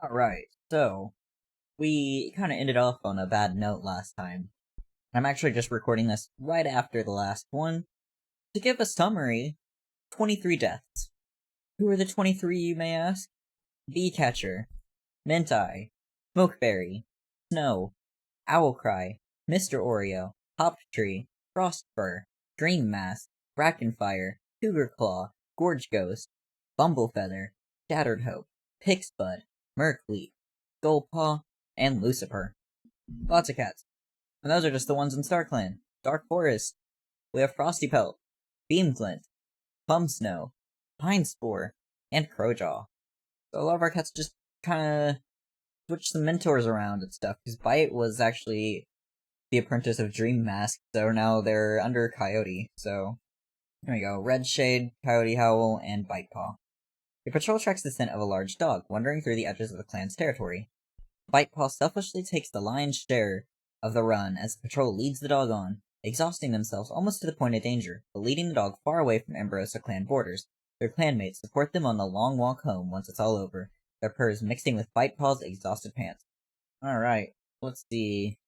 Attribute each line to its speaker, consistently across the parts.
Speaker 1: Alright, so we kind of ended off on a bad note last time. I'm actually just recording this right after the last one to give a summary. 23 deaths. Who are the 23, you may ask? Beecatcher, Mintai, Smokeberry, Snow, Owlcry, Mr. Oreo, Hoptree, Frostfur, Dream Mask, Brackenfire, Cougarclaw, Gorge Ghost, Bumblefeather, Shattered Hope, Pixbud, Merkleaf, Skullpaw, and Lucifer. Lots of cats. And those are just the ones in StarClan. Dark Forest. We have Frosty Pelt, Beamglint, Plumsnow, Pine Spore, and Crowjaw. So a lot of our cats just kinda switched some mentors around and stuff, because Bite was actually the apprentice of Dream Mask, so now they're under Coyote, so there we go. Red Shade, Coyote Howl, and Bitepaw. Your patrol tracks the scent of a large dog, wandering through the edges of the clan's territory. Bitepaw selfishly takes the lion's share of the run as the patrol leads the dog on, exhausting themselves almost to the point of danger, but leading the dog far away from AmbrosiaClan borders. Their clanmates support them on the long walk home once it's all over, their purrs mixing with Bitepaw's exhausted pants. Alright, let's see.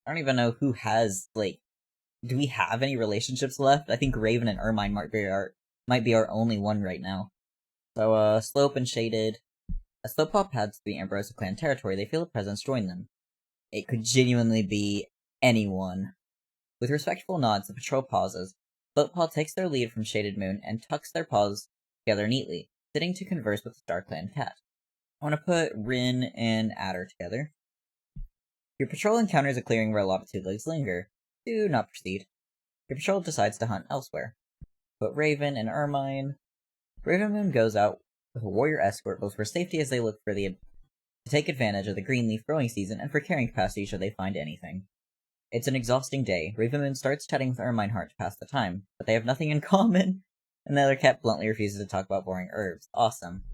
Speaker 1: I don't even know who has, do we have any relationships left? I think Raven and Ermine might be our only one right now. So, Slope and Shaded. As Slowpaw pads through the AmbrosiaClan territory, they feel a presence join them. It could genuinely be anyone. With respectful nods, the patrol pauses. Slowpaw takes their lead from Shaded Moon and tucks their paws together neatly, sitting to converse with the StarClan cat. I want to put Rin and Adder together. Your patrol encounters a clearing where a lot of two-legs linger. Do not proceed. Your patrol decides to hunt elsewhere. Put Raven and Ermine. Raven Moon goes out with a warrior escort both for safety as they look to take advantage of the greenleaf growing season and for carrying capacity should they find anything. It's an exhausting day. Raven Moon starts chatting with Ermine Heart to pass the time, but they have nothing in common, and the other cat bluntly refuses to talk about boring herbs. Awesome.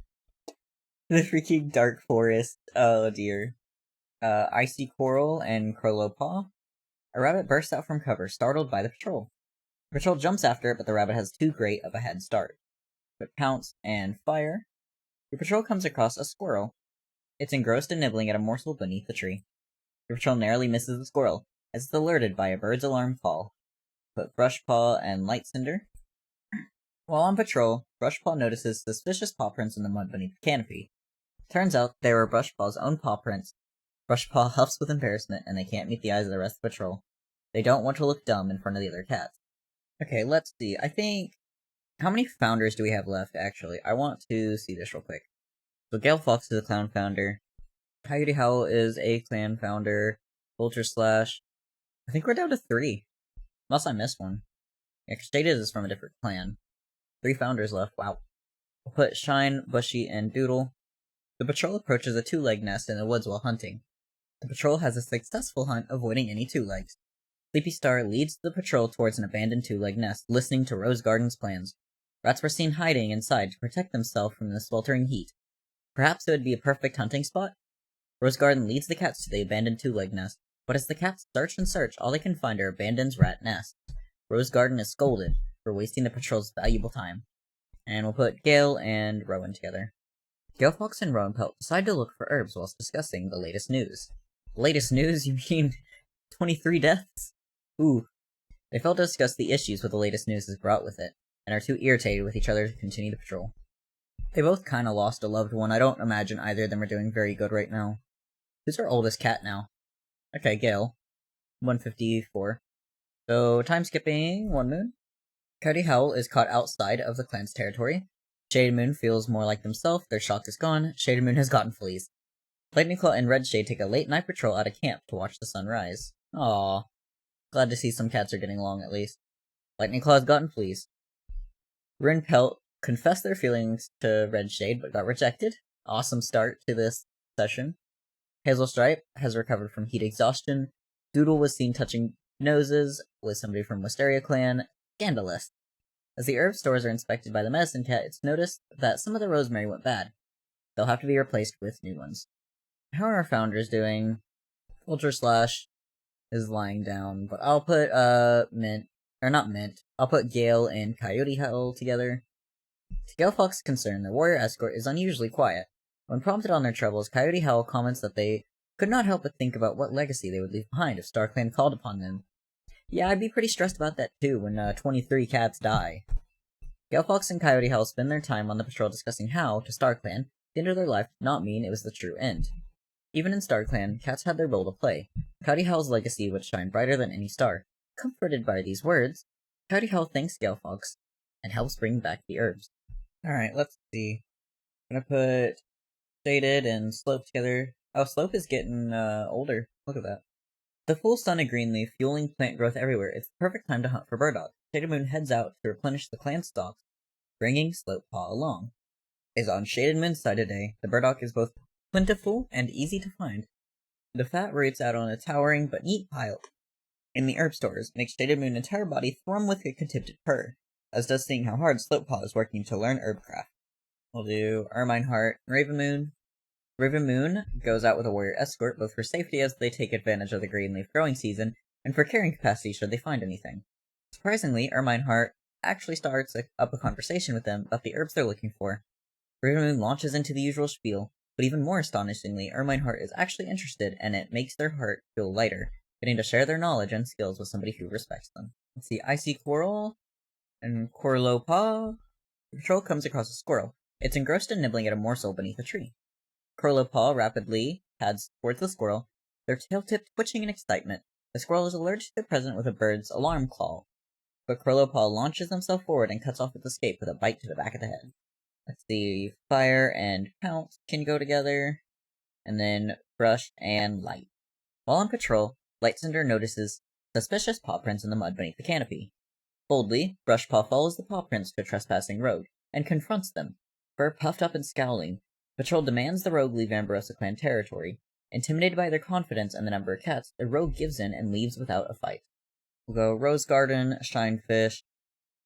Speaker 1: The freaking Dark Forest. Oh dear. Icy Coral and Crowlowpaw. A rabbit bursts out from cover, startled by the patrol. The patrol jumps after it, but the rabbit has too great of a head start. But Pounce and Fire. Your patrol comes across a squirrel. It's engrossed in nibbling at a morsel beneath the tree. Your patrol narrowly misses the squirrel, as it's alerted by a bird's alarm call. Put Brushpaw and Lightcinder. While on patrol, Brushpaw notices suspicious paw prints in the mud beneath the canopy. Turns out they were Brushpaw's own paw prints. Brushpaw huffs with embarrassment, and they can't meet the eyes of the rest of the patrol. They don't want to look dumb in front of the other cats. Okay, let's see. I think... How many founders do we have left, actually? I want to see this real quick. So Gale Fox is a clan founder. Coyote Howl is a clan founder. Vulture Slash. I think we're down to 3. Unless I missed one. Yeah, because Jaded is from a different clan. 3 founders left, wow. We'll put Shine, Bushy, and Doodle. The patrol approaches a 2-leg nest in the woods while hunting. The patrol has a successful hunt, avoiding any 2-legs. Sleepy Star leads the patrol towards an abandoned 2-leg nest, listening to Rose Garden's plans. Rats were seen hiding inside to protect themselves from the sweltering heat. Perhaps it would be a perfect hunting spot? Rose Garden leads the cats to the abandoned 2-leg nest, but as the cats search and search, all they can find are abandoned rat nests. Rose Garden is scolded for wasting the patrol's valuable time. And we'll put Gale and Rowan together. Gale Fox and Rowan Pelt decide to look for herbs whilst discussing the latest news. The latest news? You mean 23 deaths? Ooh. They fail to discuss the issues what the latest news has brought with it, and are too irritated with each other to continue the patrol. They both kinda lost a loved one. I don't imagine either of them are doing very good right now. Who's our oldest cat now? Okay, Gale. 154. So, time skipping 1 moon. Coyote Howl is caught outside of the clan's territory. Shaded Moon feels more like themselves, their shock is gone, Shaded Moon has gotten fleas. Lightning Claw and Red Shade take a late night patrol out of camp to watch the sun rise. Aww. Glad to see some cats are getting along at least. Lightning Claw has gotten fleas. Rin Pelt confessed their feelings to Red Shade but got rejected. Awesome start to this session. Hazel Stripe has recovered from heat exhaustion. Doodle was seen touching noses with somebody from AmbrosiaClan. Scandalous. As the herb stores are inspected by the medicine cat, it's noticed that some of the rosemary went bad. They'll have to be replaced with new ones. How are our founders doing? Vulture Slash is lying down, but I'll put, I'll put Gale and Coyote Howl together. To Gale Fox's concern, the warrior escort is unusually quiet. When prompted on their troubles, Coyote Howl comments that they could not help but think about what legacy they would leave behind if StarClan called upon them. Yeah, I'd be pretty stressed about that too when 23 cats die. Galefox and Coyote Howl spend their time on the patrol discussing how, to StarClan, the end of their life did not mean it was the true end. Even in StarClan, cats had their role to play. Coyote Howl's legacy would shine brighter than any star. Comforted by these words, Coyote Howl thanks Galefox and helps bring back the herbs. Alright, let's see. I'm gonna put Shaded and Slope together. Oh, Slope is getting older. Look at that. The full sun of Greenleaf fueling plant growth everywhere, it's the perfect time to hunt for burdock. Shaded Moon heads out to replenish the clan stocks, bringing Slopepaw along. Is on Shaded Moon's side today. The burdock is both plentiful and easy to find. The fat roots out on a towering but neat pile in the herb stores makes Shaded Moon's entire body thrum with a contented purr, as does seeing how hard Slopepaw is working to learn herbcraft. We'll do Ermine Heart, Raven Moon. Raven Moon goes out with a warrior escort, both for safety as they take advantage of the greenleaf growing season, and for carrying capacity should they find anything. Surprisingly, Ermine Heart actually starts up a conversation with them about the herbs they're looking for. Raven Moon launches into the usual spiel, but even more astonishingly, Ermine Heart is actually interested, and it makes their heart feel lighter, getting to share their knowledge and skills with somebody who respects them. Let's see, Icy Coral and Corlopaw. The patrol comes across a squirrel. It's engrossed in nibbling at a morsel beneath a tree. Corlopaw rapidly heads towards the squirrel, their tail-tip twitching in excitement. The squirrel is alerted to the present with a bird's alarm call, but Corlopaw launches himself forward and cuts off its escape with a bite to the back of the head. Let's see, Fire and Pounce can go together, and then Brush and Light. While on patrol, Lightcinder notices suspicious paw prints in the mud beneath the canopy. Boldly, Brushpaw follows the paw prints to a trespassing rogue, and confronts them. Fur puffed up and scowling, patrol demands the rogue leave AmbrosiaClan territory. Intimidated by their confidence and the number of cats, the rogue gives in and leaves without a fight. We'll go Rose Garden, Shinefish.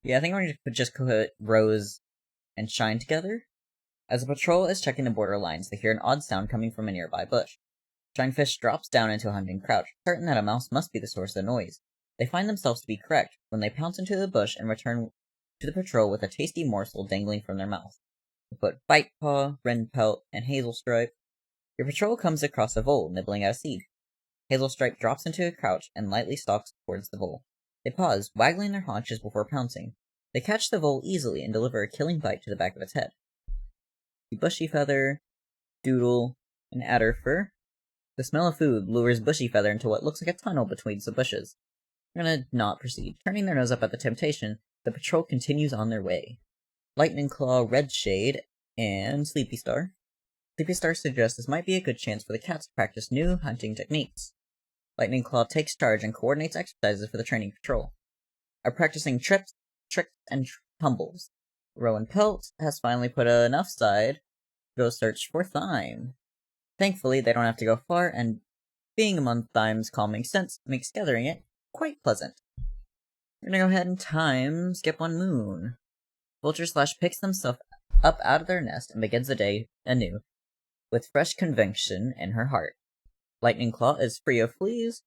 Speaker 1: Yeah, I think I'm going to just put Rose and Shine together. As the patrol is checking the border lines, they hear an odd sound coming from a nearby bush. Shinefish drops down into a hunting crouch, certain that a mouse must be the source of the noise. They find themselves to be correct when they pounce into the bush and return to the patrol with a tasty morsel dangling from their mouth. They put Bitepaw, Wrenpelt, and Hazelstripe. Your patrol comes across a vole nibbling at a seed. Hazelstripe drops into a crouch and lightly stalks towards the vole. They pause, waggling their haunches before pouncing. They catch the vole easily and deliver a killing bite to the back of its head. The Bushy Feather, Doodle, and Adderfur. The smell of food lures Bushy Feather into what looks like a tunnel between some bushes. They're gonna not proceed. Turning their nose up at the temptation, the patrol continues on their way. Lightning Claw, Red Shade, and Sleepy Star. Sleepy Star suggests this might be a good chance for the cats to practice new hunting techniques. Lightning Claw takes charge and coordinates exercises for the training patrol. Are practicing trips, tricks, and tumbles. Rowan Pelt has finally put enough aside to go search for Thyme. Thankfully, they don't have to go far, and being among Thyme's calming scents makes gathering it quite pleasant. We're gonna go ahead and skip one moon. Vulture Slash picks themselves up out of their nest and begins the day anew, with fresh conviction in her heart. Lightning Claw is free of fleas.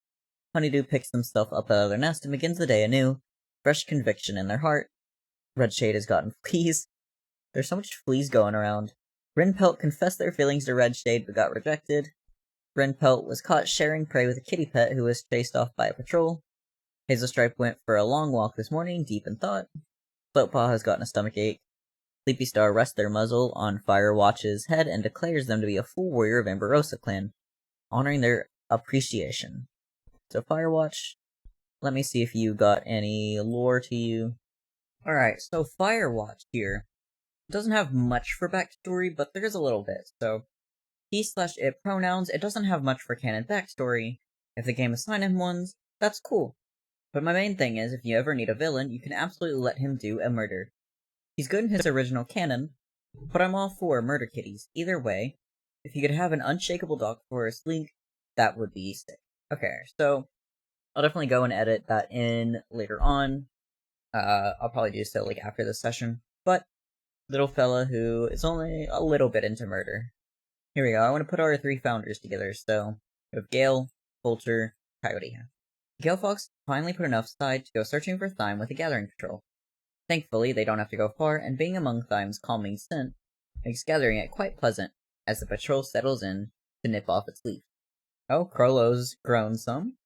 Speaker 1: Honeydew picks themselves up out of their nest and begins the day anew, fresh conviction in their heart. Red Shade has gotten fleas. There's so much fleas going around. Wrenpelt confessed their feelings to Red Shade but got rejected. Wrenpelt was caught sharing prey with a kitty pet who was chased off by a patrol. Hazelstripe went for a long walk this morning, deep in thought. Floatpaw has gotten a stomachache. Sleepy Star rests their muzzle on Firewatch's head and declares them to be a full warrior of AmbrosiaClan, honoring their appreciation. So Firewatch, let me see if you got any lore to you. Alright, so Firewatch here doesn't have much for backstory, but there is a little bit. So, he/it pronouns, it doesn't have much for canon backstory. If the game assigns him ones, that's cool. But my main thing is, if you ever need a villain, you can absolutely let him do a murder. He's good in his original canon, but I'm all for murder kitties. Either way, if you could have an unshakable dog for a Link, that would be sick. Okay, so I'll definitely go and edit that in later on. I'll probably do so like after this session. But little fella who is only a little bit into murder. Here we go. I want to put our three founders together. So we have Gale, Vulture, Coyote. Gale Fox finally put enough aside to go searching for Thyme with a gathering patrol. Thankfully, they don't have to go far, and being among Thyme's calming scent makes gathering it quite pleasant. as the patrol settles in to nip off its leaf. Oh, Crollo's grown some?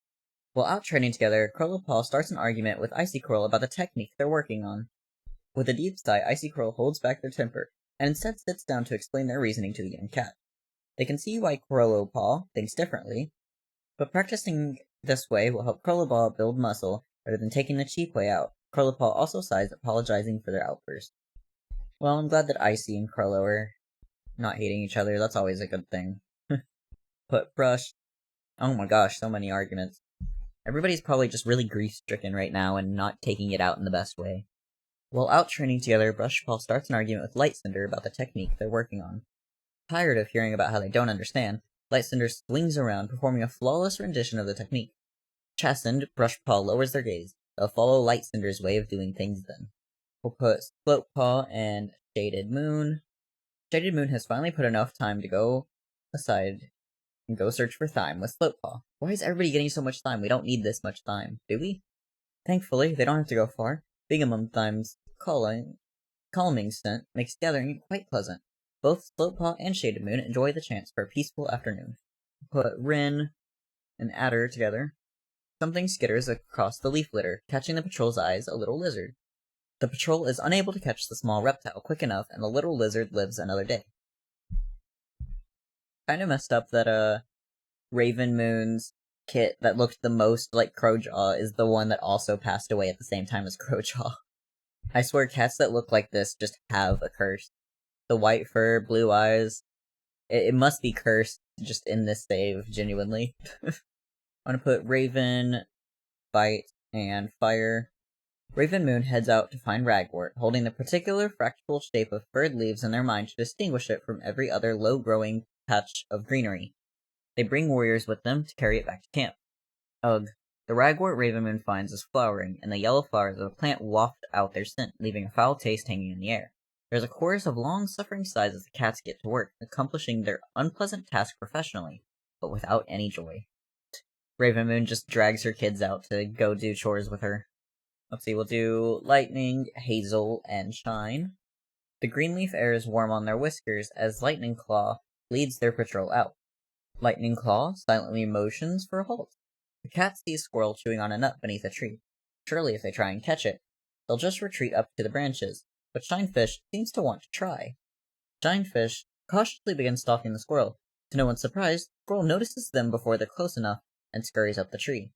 Speaker 1: While out training together, Crollo Paw starts an argument with Icy Curl about the technique they're working on. With a deep sigh, Icy Curl holds back their temper, and instead sits down to explain their reasoning to the young cat. They can see why Crollo Paw thinks differently, but practicing this way will help Crollo Paw build muscle rather than taking the cheap way out. Crollo Paw also sighs, apologizing for their outburst. Well, I'm glad that Icy and Crollo are not hating each other. That's always a good thing. But Brush, oh my gosh, so many arguments. Everybody's probably just really grief-stricken right now and not taking it out in the best way. While out training together, Brushpaw starts an argument with Lightcinder about the technique they're working on. Tired of hearing about how they don't understand, Lightcinder swings around, performing a flawless rendition of the technique. Chastened, Brushpaw lowers their gaze. They'll follow Lightcinder's way of doing things then. We'll put Slopepaw and Shaded Moon. Shaded Moon has finally put enough time to go aside and go search for thyme with Slopepaw. Why is everybody getting so much thyme? We don't need this much thyme, do we? Thankfully, they don't have to go far. Being among thyme's calming scent makes gathering quite pleasant. Both Slopepaw and Shaded Moon enjoy the chance for a peaceful afternoon. Put Rin and Adder together. Something skitters across the leaf litter, catching the patrol's eyes, a little lizard. The patrol is unable to catch the small reptile quick enough, and the little lizard lives another day. Kinda messed up that, Raven Moon's kit that looked the most like Crowjaw is the one that also passed away at the same time as Crowjaw. I swear cats that look like this just have a curse. The white fur, blue eyes. It must be cursed just in this save, genuinely. I'm gonna put Raven, Bite, and Fire. Raven Moon heads out to find Ragwort, holding the particular fractal shape of furred leaves in their mind to distinguish it from every other low-growing patch of greenery. They bring warriors with them to carry it back to camp. Ugh. The Ragwort Raven Moon finds is flowering, and the yellow flowers of the plant waft out their scent, leaving a foul taste hanging in the air. There's a chorus of long-suffering sighs as the cats get to work, accomplishing their unpleasant task professionally, but without any joy. Raven Moon just drags her kids out to go do chores with her. Let's see, we'll do Lightning, Hazel, and Shine. The greenleaf air is warm on their whiskers as Lightning Claw leads their patrol out. Lightning Claw silently motions for a halt. The cat sees Squirrel chewing on a nut beneath a tree. Surely if they try and catch it, they'll just retreat up to the branches, but Shinefish seems to want to try. Shinefish cautiously begins stalking the squirrel. To no one's surprise, Squirrel notices them before they're close enough and scurries up the tree.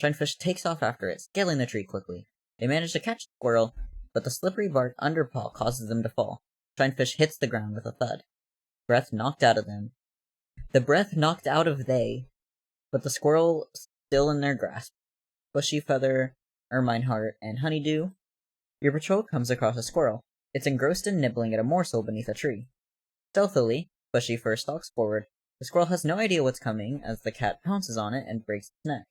Speaker 1: Shinefish takes off after it, scaling the tree quickly. They manage to catch the squirrel, but the slippery bark underpaw causes them to fall. Shinefish hits the ground with a thud. Breath knocked out of them. The breath knocked out of they, but the squirrel still in their grasp. Bushy Feather, Ermine Heart, and Honeydew. Your patrol comes across a squirrel. It's engrossed in nibbling at a morsel beneath a tree. Stealthily, Bushy Fur stalks forward. The squirrel has no idea what's coming as the cat pounces on it and breaks its neck.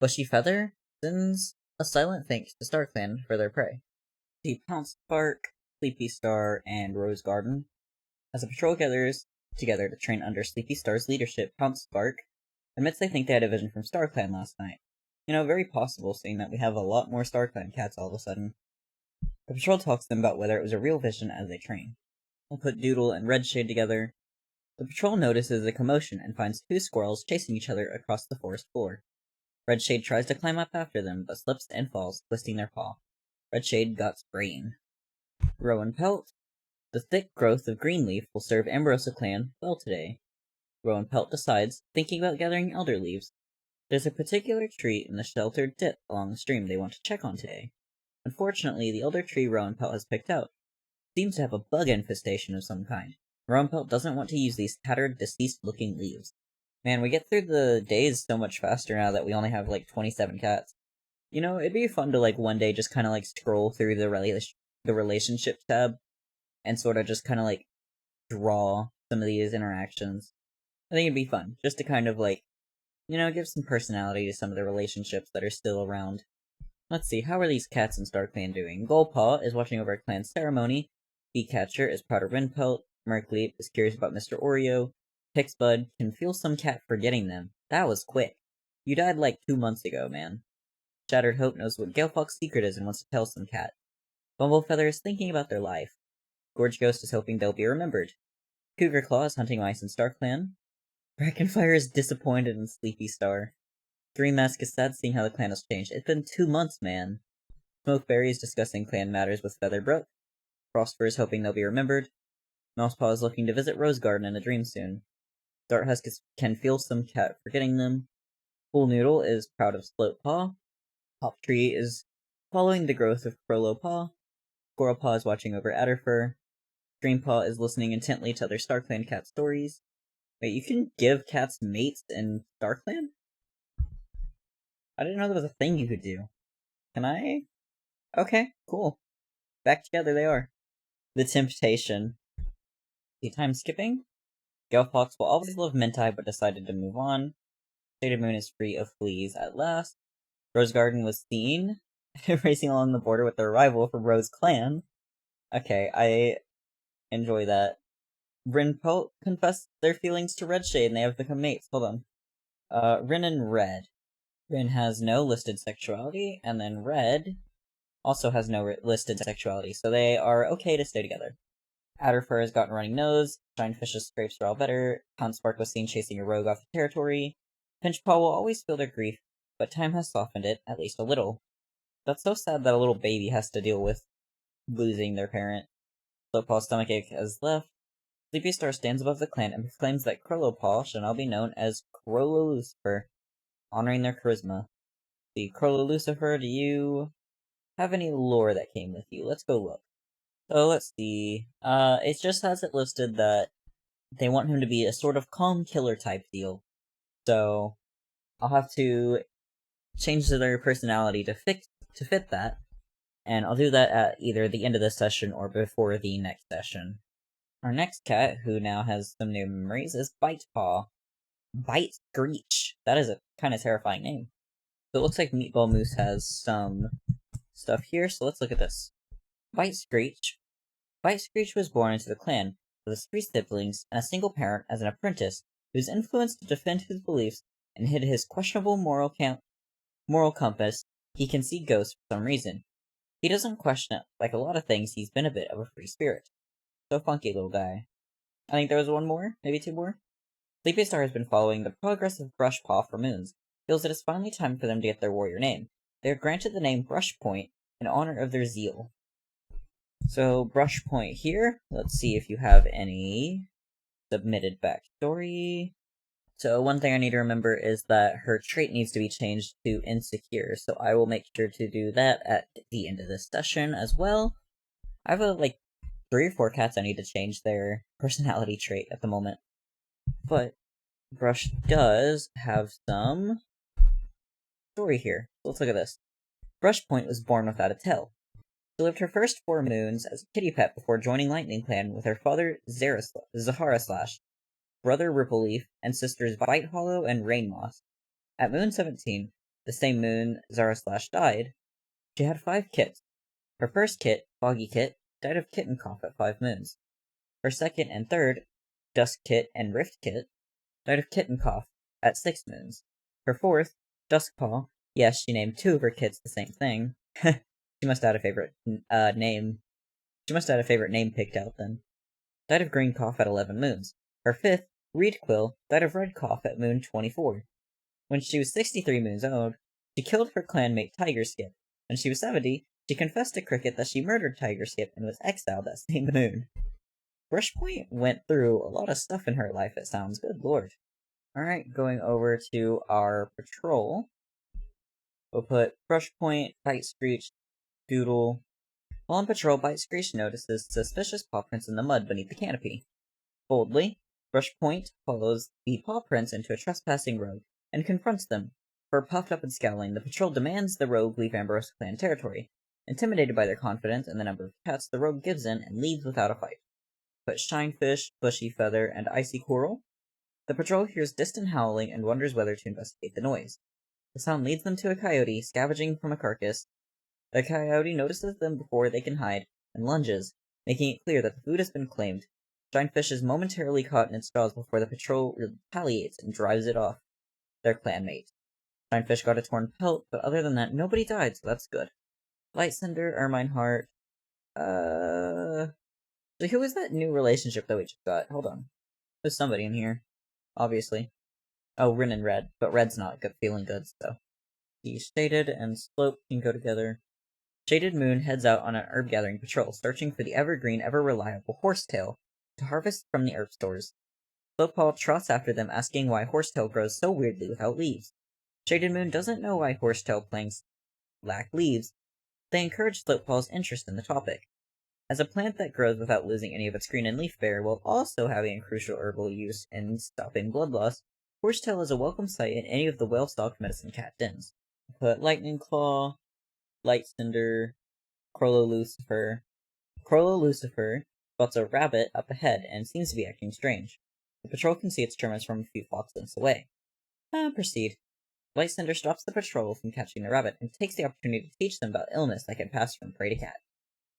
Speaker 1: Bushy Feather sends a silent thanks to StarClan for their prey. See Pounce Spark, Sleepy Star, and Rose Garden. As the patrol gathers together to train under Sleepy Star's leadership, Pounce Spark admits they think they had a vision from StarClan last night. You know, very possible, seeing that we have a lot more StarClan cats all of a sudden. The patrol talks to them about whether it was a real vision as they train. We'll put Doodle and Redshade together. The patrol notices a commotion and finds two squirrels chasing each other across the forest floor. Redshade tries to climb up after them, but slips and falls, twisting their paw. Redshade got spraying. Rowan Pelt. The thick growth of Greenleaf will serve AmbrosiaClan well today. Rowan Pelt decides, thinking about gathering elder leaves. There's a particular tree in the sheltered dip along the stream they want to check on today. Unfortunately, the elder tree Rowan Pelt has picked out seems to have a bug infestation of some kind. Rowan Pelt doesn't want to use these tattered, deceased-looking leaves. Man, we get through the days so much faster now that we only have, 27 cats. You know, it'd be fun to, one day just kind of, scroll through the relationship tab and sort of just kind of, draw some of these interactions. I think it'd be fun, just to kind of, give some personality to some of the relationships that are still around. Let's see, how are these cats in StarClan doing? Goldpaw is watching over a clan ceremony. Beecatcher is proud of Rinpelt. Merkleep is curious about Mr. Oreo. Pixbud can feel some cat forgetting them. That was quick. You died 2 months ago, man. Shattered Hope knows what Galefox's secret is and wants to tell some cat. Bumblefeather is thinking about their life. Gorge Ghost is hoping they'll be remembered. Cougar Claw is hunting mice in StarClan. Brackenfire is disappointed in Sleepy Star. Three Mask is sad seeing how the clan has changed. It's been 2 months, man. Smokeberry is discussing clan matters with Featherbrook. Frostfur is hoping they'll be remembered. Mousepaw is looking to visit Rose Garden in a dream soon. Darthusk can feel some cat forgetting them. Full Noodle is proud of Slopepaw. Hoptree is following the growth of Crowlowpaw. Squirrelpaw is watching over Adderfur. Dreampaw is listening intently to other StarClan cat stories. Wait, you can give cats mates in StarClan? I didn't know that was a thing you could do. Can I? Okay, cool. Back together they are. The Temptation. The time skipping? Galfox will always love Mentai but decided to move on. Shaded Moon is free of fleas at last. Rose Garden was seen racing along the border with their rival from Rose Clan. Okay, I enjoy that. Rinpelt confessed their feelings to Redshade and they have become mates. Hold on. Rin and Red. Rin has no listed sexuality, and then Red also has no listed sexuality, so they are okay to stay together. Adderfur has gotten a running nose, Shinefish's scrapes are all better, Pounspark was seen chasing a rogue off the territory. Pinchpaw will always feel their grief, but time has softened it, at least a little. That's so sad that a little baby has to deal with losing their parent. Slowpaw's stomachache has left. Sleepy Star stands above the clan and proclaims that Crowlowpaw shall now be known as Crowlolucifer, honoring their charisma. The Crowlolucifer, do you have any lore that came with you? Let's go look. So let's see. It just has it listed that they want him to be a sort of calm killer type deal. So I'll have to change their personality to fit that, and I'll do that at either the end of this session or before the next session. Our next cat, who now has some new memories, is Bitepaw. Bite Screech. That is a kind of terrifying name. So it looks like Meatball Moose has some stuff here, so let's look at this. Bite Screech. Bite Screech was born into the clan with his 3 siblings and a single parent as an apprentice whose influence to defend his beliefs and hid his questionable moral compass. He can see ghosts for some reason. He doesn't question it. Like a lot of things, he's been a bit of a free spirit. So funky little guy. I think there was one more, maybe 2 more. Sleepy Star has been following the progress of Brushpaw for moons. Feels it is finally time for them to get their warrior name. They are granted the name Brushpoint in honor of their zeal. So, Brushpoint here. Let's see if you have any submitted backstory. So, one thing I need to remember is that her trait needs to be changed to Insecure, so I will make sure to do that at the end of this session as well. I have 3 or 4 cats I need to change their personality trait at the moment. But Brush does have some story here. So let's look at this. Brushpoint was born without a tail. She lived her first 4 moons as a kitty pet before joining Lightning Clan with her father Zahara Slash, brother Rippleleaf, and sisters Bite Hollow and Rainmoss. At moon 17, the same moon Zahara Slash died, she had 5 kits. Her first kit, Foggy Kit, died of kitten cough at 5 moons. Her second and third, Dusk Kit and Rift Kit, died of kitten cough at 6 moons. Her fourth, Duskpaw, yes, she named 2 of her kits the same thing. She must have had a favorite name. She must have had a favorite name picked out then. Died of green cough at 11 moons. Her fifth, Reed Quill, died of red cough at moon 24. When she was 63 moons old, she killed her clanmate Tigerskip. When she was 70, she confessed to Cricket that she murdered Tigerskip and was exiled that same moon. Brushpoint went through a lot of stuff in her life, it sounds. Good lord. Alright, going over to our patrol. We'll put Brushpoint, Bite Screech, Doodle. While on patrol, Bite Screech notices suspicious paw prints in the mud beneath the canopy. Boldly, Brushpoint follows the paw prints into a trespassing rogue and confronts them. For puffed up and scowling, the patrol demands the rogue leave AmbrosiaClan territory. Intimidated by their confidence and the number of cats, the rogue gives in and leaves without a fight. Put Shinefish, Bushy Feather, and Icy Coral. The patrol hears distant howling and wonders whether to investigate the noise. The sound leads them to a coyote scavenging from a carcass. The coyote notices them before they can hide, and lunges, making it clear that the food has been claimed. Shinefish is momentarily caught in its jaws before the patrol retaliates and drives it off their clanmate. Shinefish got a torn pelt, but other than that, nobody died, so that's good. Lightcinder, Ermine Heart, So who is that new relationship that we just got? Hold on. There's somebody in here. Obviously. Oh, Rin and Red. But Red's not feeling good, so. The Shaded and Slope can go together. Shaded Moon heads out on an herb gathering patrol, searching for the evergreen, ever-reliable Horsetail to harvest from the herb stores. Slopepaw trots after them, asking why Horsetail grows so weirdly without leaves. Shaded Moon doesn't know why Horsetail plants lack leaves. They encourage Slopepaw's interest in the topic. As a plant that grows without losing any of its green and leaf barrier while also having a crucial herbal use in stopping blood loss, Horsetail is a welcome sight in any of the well-stocked medicine cat dens. Put Lightning Claw, Light Cinder, Crollo Lucifer. Crollo Lucifer spots a rabbit up ahead and seems to be acting strange. The patrol can see its tremors from a few fox lengths away. Proceed. Light Cinder stops the patrol from catching the rabbit and takes the opportunity to teach them about illness that can pass from prey to cat.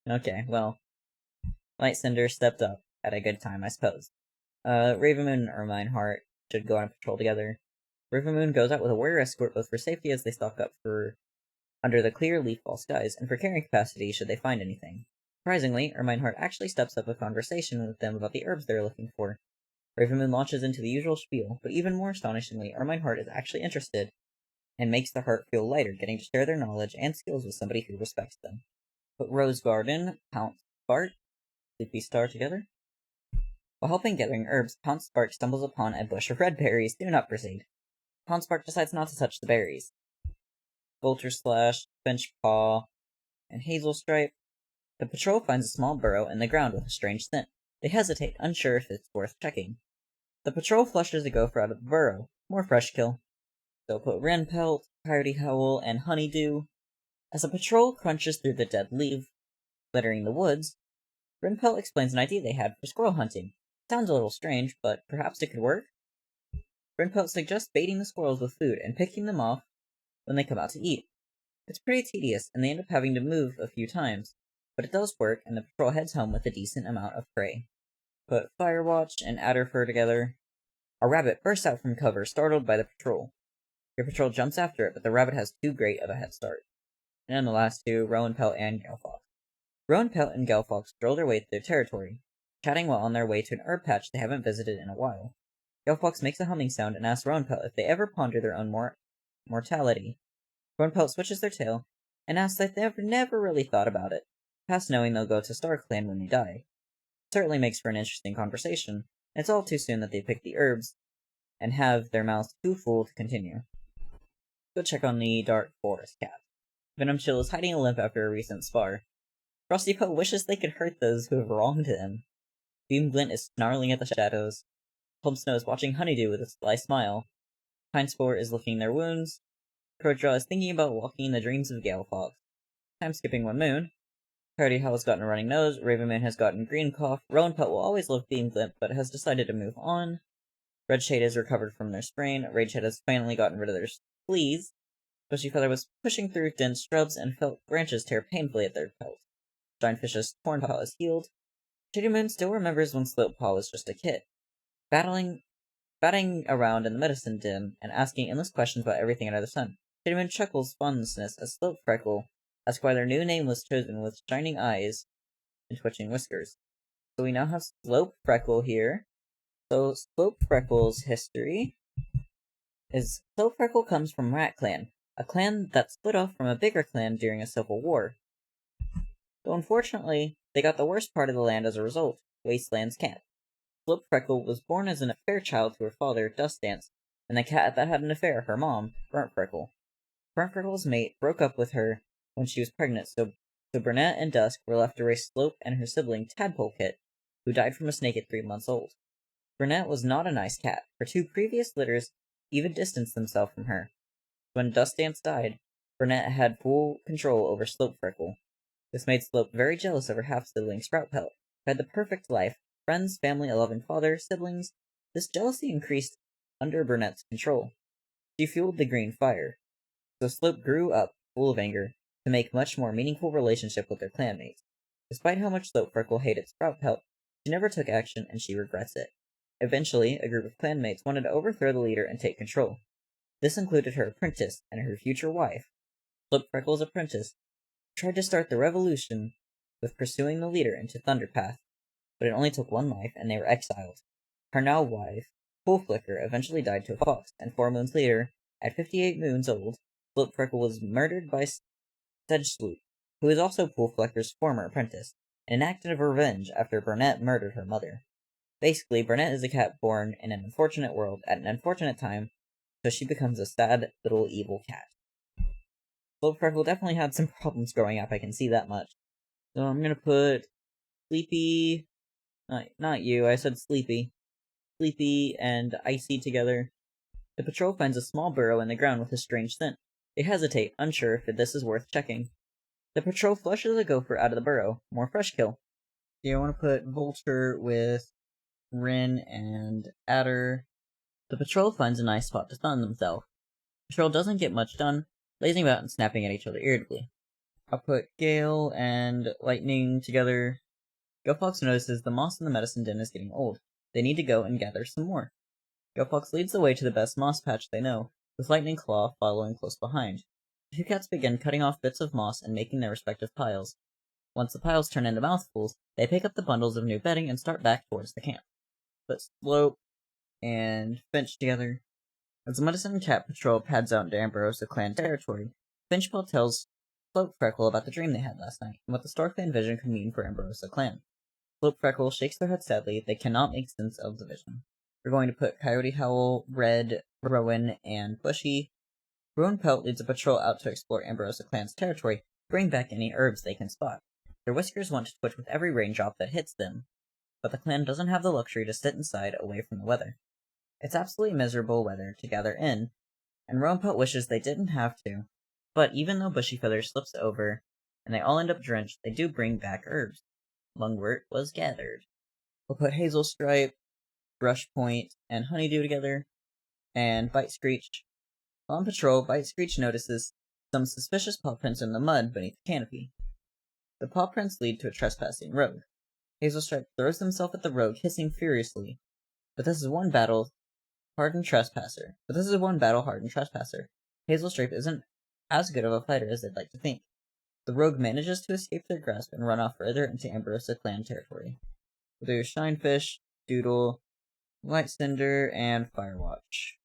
Speaker 1: Okay, well, Light Cinder stepped up at a good time, I suppose. Ravenmoon and Ermine Heart should go on a patrol together. Ravenmoon goes out with a warrior escort both for safety as they stalk up for under the clear leaf-fall skies, and for carrying capacity should they find anything. Surprisingly, Ermine Heart actually steps up a conversation with them about the herbs they're looking for. Ravenmoon launches into the usual spiel, but even more astonishingly, Ermine Heart is actually interested, and makes the heart feel lighter, getting to share their knowledge and skills with somebody who respects them. Put Rose Garden, Pounce Spark, Sleepy Star together. While helping gathering herbs, Pounce Spark stumbles upon a bush of red berries. Do not proceed. Pounce Spark decides not to touch the berries. Vulture Slash, Finch Paw, and Hazel Stripe. The patrol finds a small burrow in the ground with a strange scent. They hesitate, unsure if it's worth checking. The patrol flushes a gopher out of the burrow. More fresh kill. They'll put Wren Pelt, Coyote Howl, and Honeydew. As the patrol crunches through the dead leaf, littering the woods, Wren Pelt explains an idea they had for squirrel hunting. Sounds a little strange, but perhaps it could work? Wren Pelt suggests baiting the squirrels with food and picking them off when they come out to eat. It's pretty tedious, and they end up having to move a few times, but it does work, and the patrol heads home with a decent amount of prey. Put Firewatch and Adderfur together. A rabbit bursts out from cover, startled by the patrol. Your patrol jumps after it, but the rabbit has too great of a head start. And then the last two, Rowan Pelt and Galfox. Rowan Pelt and Galfox stroll their way to their territory, chatting while on their way to an herb patch they haven't visited in a while. Galfox makes a humming sound and asks Rowan Pelt if they ever ponder their own mortality. Rowan Pelt switches their tail and asks if they've never really thought about it, past knowing they'll go to StarClan when they die. It certainly makes for an interesting conversation, and it's all too soon that they pick the herbs and have their mouths too full to continue. Go check on the Dark Forest cat. Venom Chill is hiding a limp after a recent spar. Frosty Poe wishes they could hurt those who have wronged him. Beam Glint is snarling at the shadows. Plum Snow is watching Honeydew with a sly smile. Pine Spore is licking their wounds. Crowjaw is thinking about walking in the dreams of Galfox. Time skipping one moon. Coyote Howl has gotten a running nose. Ravenman has gotten green cough. Rowan Pelt will always love Beam Glint, but has decided to move on. Redshade has recovered from their sprain. Ragehead has finally gotten rid of their fleas. Bushy Feather was pushing through dense shrubs and felt branches tear painfully at their pelts. Giantfish's torn paw is healed. Shady Moon still remembers when Slopepaw was just a kid, batting around in the medicine den and asking endless questions about everything under the sun. Shady Moon chuckles fondness as Slope Freckle asks why their new name was chosen with shining eyes and twitching whiskers. So we now have Slope Freckle here. So Slope Freckle's history is Slope Freckle comes from Rat Clan, a clan that split off from a bigger clan during a civil war. Though unfortunately, they got the worst part of the land as a result, Wasteland's cat. Slope Freckle was born as an affair child to her father, Dust Dance, and the cat that had an affair, her mom, Burnt Freckle. Burnt Freckle's mate broke up with her when she was pregnant, so Burnett and Dusk were left to raise Slope and her sibling, Tadpole Kit, who died from a snake at 3 months old. Burnett was not a nice cat. Her 2 previous litters even distanced themselves from her. When Dust Dance died, Burnett had full control over Slope Freckle. This made Slope very jealous of her half-sibling Sprout Pelt, who had the perfect life, friends, family, a loving father, siblings. This jealousy increased under Burnett's control. She fueled the green fire. So Slope grew up, full of anger, to make much more meaningful relationship with their clanmates. Despite how much Slope Freckle hated Sprout Pelt, she never took action and she regrets it. Eventually, a group of clanmates wanted to overthrow the leader and take control. This included her apprentice and her future wife. Slope Freckle's apprentice tried to start the revolution with pursuing the leader into Thunderpath. but it only took one life, and they were exiled. Her now wife, Poolflicker, eventually died to a fox, and 4 moons later, at 58 moons old, Slopefreckle was murdered by Sedgeswoot, who was also Poolflicker's former apprentice, in an act of revenge after Burnett murdered her mother. Basically, Burnett is a cat born in an unfortunate world at an unfortunate time, so she becomes a sad little evil cat. Slopefreckle definitely had some problems growing up, I can see that much. So I'm gonna put Sleepy, not you, I said Sleepy. Sleepy and Icy together. The patrol finds a small burrow in the ground with a strange scent. They hesitate, unsure if this is worth checking. The patrol flushes a gopher out of the burrow. More fresh kill. Do you want to put Vulture with Rin and Adder? The patrol finds a nice spot to stun themselves. The patrol doesn't get much done, lazing about and snapping at each other irritably. I'll put Gale and Lightning together. GoFox notices the moss in the medicine den is getting old. They need to go and gather some more. GoFox leads the way to the best moss patch they know, with Lightning Claw following close behind. The 2 cats begin cutting off bits of moss and making their respective piles. Once the piles turn into mouthfuls, they pick up the bundles of new bedding and start back towards the camp. Put Slope and Finch together. As the Medicine Cat Patrol pads out into AmbrosiaClan territory, Finchpaw tells Slopefreckle about the dream they had last night, and what the StarClan vision could mean for AmbrosiaClan. Slopefreckle shakes their head sadly. They cannot make sense of the vision. We're going to put Coyote Howl, Red, Rowan, and Bushy. Rowan Pelt leads a patrol out to explore AmbrosiaClan's territory, bring back any herbs they can spot. Their whiskers want to twitch with every raindrop that hits them, but the clan doesn't have the luxury to sit inside away from the weather. It's absolutely miserable weather to gather in, and Rowan Pelt wishes they didn't have to, but even though Bushy Feather slips over, and they all end up drenched, they do bring back herbs. Lungwort was gathered. We'll put Hazel Stripe, Brush Point, and Honeydew together, and Bite Screech. While on patrol, Bite Screech notices some suspicious paw prints in the mud beneath the canopy. The paw prints lead to a trespassing rogue. Hazel Stripe throws himself at the rogue, hissing furiously. But this is one battle-hardened trespasser. Hazel Stripe isn't as good of a fighter as they'd like to think. The rogue manages to escape their grasp and run off further into AmbrosiaClan territory. There's Shinefish, Doodle, Light Cinder, and Firewatch.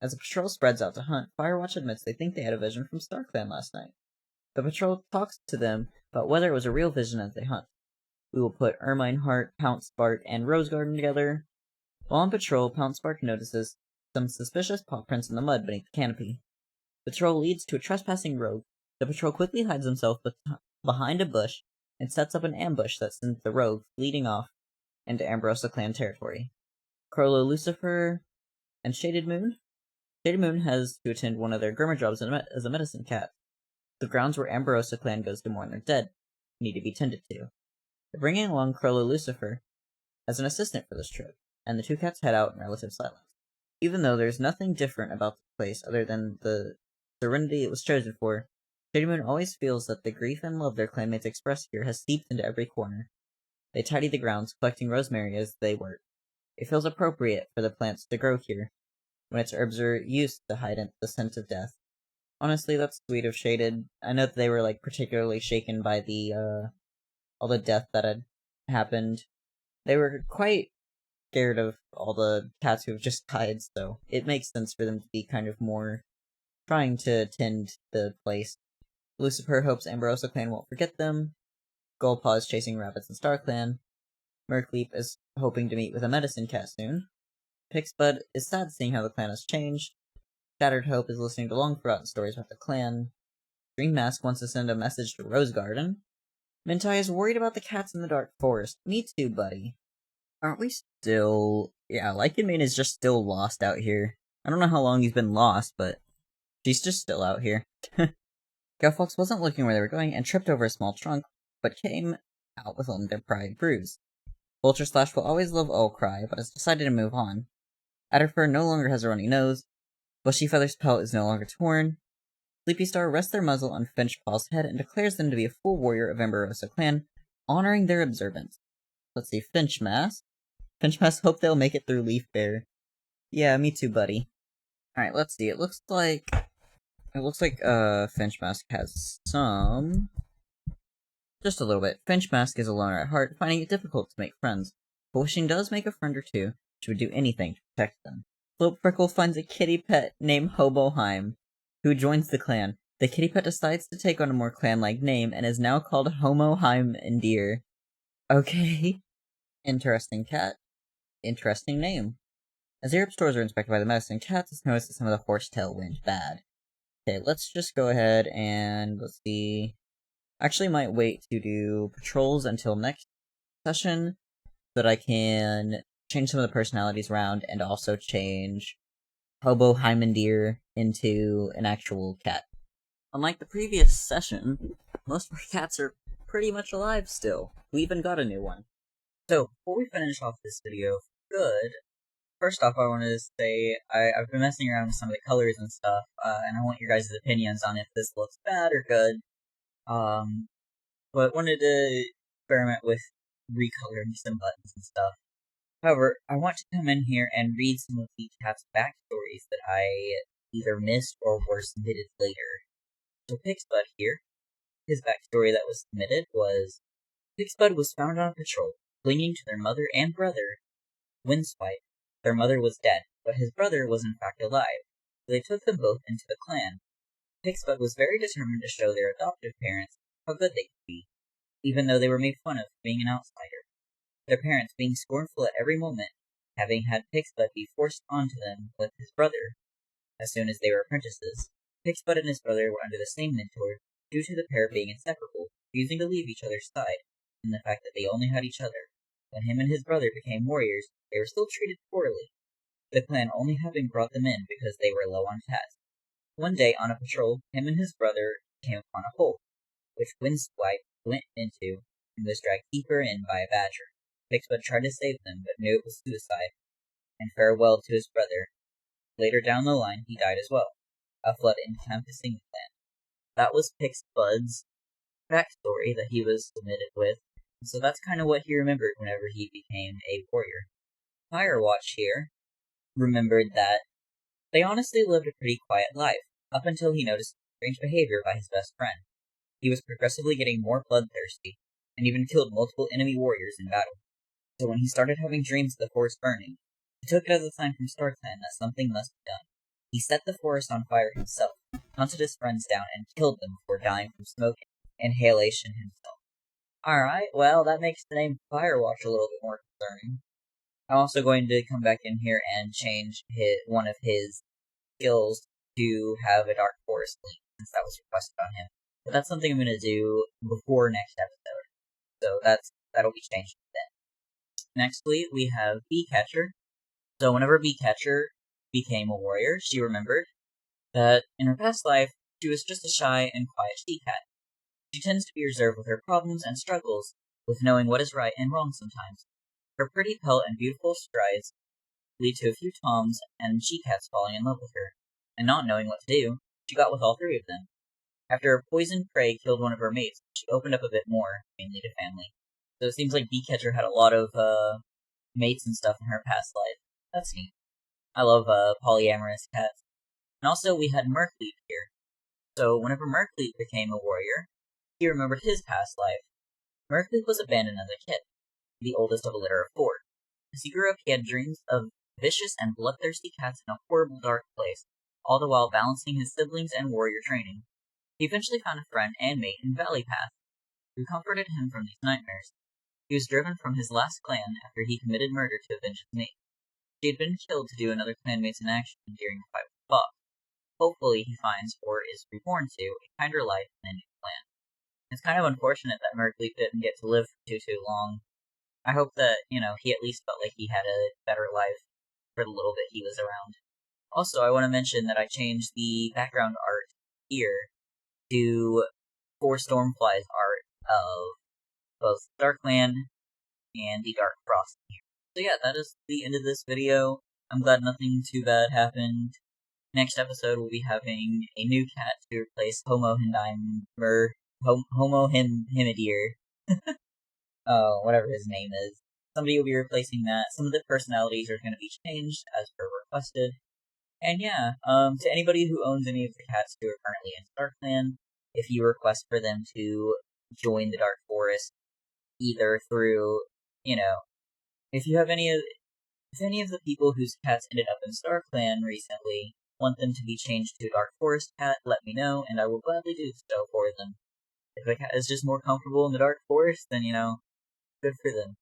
Speaker 1: As the patrol spreads out to hunt, Firewatch admits they think they had a vision from StarClan last night. The patrol talks to them about whether it was a real vision as they hunt. We will put Ermine Heart, Pounce Spark, and Rose Garden together. While on patrol, Pounce Spark notices some suspicious paw prints in the mud beneath the canopy. The patrol leads to a trespassing rogue. The patrol quickly hides himself behind a bush and sets up an ambush that sends the rogue fleeing off into AmbrosiaClan territory. Crollo Lucifer and Shaded Moon? Shaded Moon has to attend one of their groomer jobs as a medicine cat. The grounds where AmbrosiaClan goes to mourn their dead need to be tended to. They're bringing along Crollo Lucifer as an assistant for this trip, and the 2 cats head out in relative silence. Even though there's nothing different about the place other than the serenity it was chosen for, Shady Moon always feels that the grief and love their clanmates express here has seeped into every corner. They tidy the grounds, collecting rosemary as they work. It feels appropriate for the plants to grow here, when its herbs are used to hide the scent of death. Honestly, that's sweet of Shaded. I know that they were, particularly shaken by the, all the death that had happened. They were quite scared of all the cats who have just died, so it makes sense for them to be kind of more trying to tend the place. Lucifer hopes AmbrosiaClan won't forget them. Goldpaw is chasing rabbits in StarClan. Murkleap is hoping to meet with a medicine cat soon. Pixbud is sad seeing how the clan has changed. Shattered Hope is listening to long forgotten stories about the clan. Dream Mask wants to send a message to Rose Garden. Mintai is worried about the cats in the dark forest. Me too, buddy. Aren't we still... Yeah, Lycanmane is just still lost out here. I don't know how long he's been lost, but she's just still out here. Gelfox wasn't looking where they were going and tripped over a small trunk, but came out with only their pride bruised. Vulture Slash will always love Owlcry, but has decided to move on. Adderfur no longer has a runny nose. Bushy Feather's pelt is no longer torn. Sleepy Star rests their muzzle on Finchpaw's head and declares them to be a full warrior of AmbrosiaClan, honoring their observance. Let's see, Finchmask. Finchmask hope they'll make it through Leaf Bear. Yeah, me too, buddy. Alright, let's see. It looks like Finchmask has some Just a little bit. Finchmask is a loner at heart, finding it difficult to make friends. But wishing does make a friend or two, she would do anything to protect them. Floatprickle finds a kitty pet named Hoboheim, who joins the clan. The kitty pet decides to take on a more clan-like name and is now called Homoheim Endear. Okay. Interesting cat. Interesting name. As Europe stores are inspected by the medicine cats, it's noticed that some of the horsetail went bad. Okay, let's just go ahead and let's see. Actually, might wait to do patrols until next session so that I can change some of the personalities around and also change Hobo Hymandeer into an actual cat. Unlike the previous session, most of our cats are pretty much alive still. We even got a new one. So, before we finish off this video good, first off, I wanted to say I've been messing around with some of the colors and stuff, and I want your guys' opinions on if this looks bad or good. But wanted to experiment with recoloring some buttons and stuff. However, I want to come in here and read some of the cats' backstories that I either missed or were submitted later. So Pixbud here, his backstory that was submitted was, Pixbud was found on patrol, clinging to their mother and brother, Windswipe. Their mother was dead, but his brother was in fact alive, so they took them both into the clan. Pixbud was very determined to show their adoptive parents how good they could be, even though they were made fun of for being an outsider. Their parents being scornful at every moment, having had Pixbud be forced onto them with his brother as soon as they were apprentices. Pixbud and his brother were under the same mentor, due to the pair being inseparable, refusing to leave each other's side, and the fact that they only had each other. When him and his brother became warriors, they were still treated poorly, the clan only having brought them in because they were low on cats. One day on a patrol, him and his brother came upon a hole, which Windswipe went into and was dragged deeper in by a badger. Pixbud tried to save them, but knew it was suicide, and farewell to his brother. Later down the line, he died as well. A flood encompassing the clan. That was Pixbud's backstory that he was submitted with, so that's kind of what he remembered whenever he became a warrior. Firewatch here remembered that they honestly lived a pretty quiet life, up until he noticed strange behavior by his best friend. He was progressively getting more bloodthirsty, and even killed multiple enemy warriors in battle. So when he started having dreams of the forest burning, he took it as a sign from StarClan that something must be done. He set the forest on fire himself, hunted his friends down, and killed them before dying from smoke inhalation himself. Alright, well, that makes the name Firewatch a little bit more concerning. I'm also going to come back in here and change one of his skills to have a Dark Forest link, since that was requested on him. But that's something I'm going to do before next episode. So that'll be changed then. Nextly, we have Beecatcher. So whenever Beecatcher became a warrior, she remembered that in her past life, she was just a shy and quiet she-cat. She tends to be reserved with her problems and struggles with knowing what is right and wrong sometimes. Her pretty pelt and beautiful strides lead to a few toms and she-cats falling in love with her, and not knowing what to do, she got with all three of them. After a poisoned prey killed one of her mates, she opened up a bit more, mainly to family. So it seems like Beecatcher had a lot of mates and stuff in her past life. That's neat. I love polyamorous cats. And also we had Murkleaf here. So whenever Murkleaf became a warrior, he remembered his past life. Murkleaf was abandoned as a kid, the oldest of a litter of 4. As he grew up, he had dreams of vicious and bloodthirsty cats in a horrible dark place, all the while balancing his siblings and warrior training. He eventually found a friend and mate in Valley Path, who comforted him from these nightmares. He was driven from his last clan after he committed murder to avenge his mate. She had been killed to do another clanmate's inaction during a fight with the boss. Hopefully he finds, or is reborn to, a kinder life in a new clan. It's kind of unfortunate that Murkleaf didn't get to live for too long. I hope that, he at least felt like he had a better life for the little bit he was around. Also, I want to mention that I changed the background art here to 4 Stormfly's art of both Darkland and the Dark Frost here. So yeah, that is the end of this video. I'm glad nothing too bad happened. Next episode, we'll be having a new cat to replace Homohimidir. Whatever his name is. Somebody will be replacing that. Some of the personalities are going to be changed as per requested. And yeah, to anybody who owns any of the cats who are currently in StarClan, if you request for them to join the Dark Forest, either through, if you have if any of the people whose cats ended up in StarClan recently want them to be changed to a Dark Forest cat, let me know, and I will gladly do so for them. If a cat is just more comfortable in the Dark Forest, then, good for them.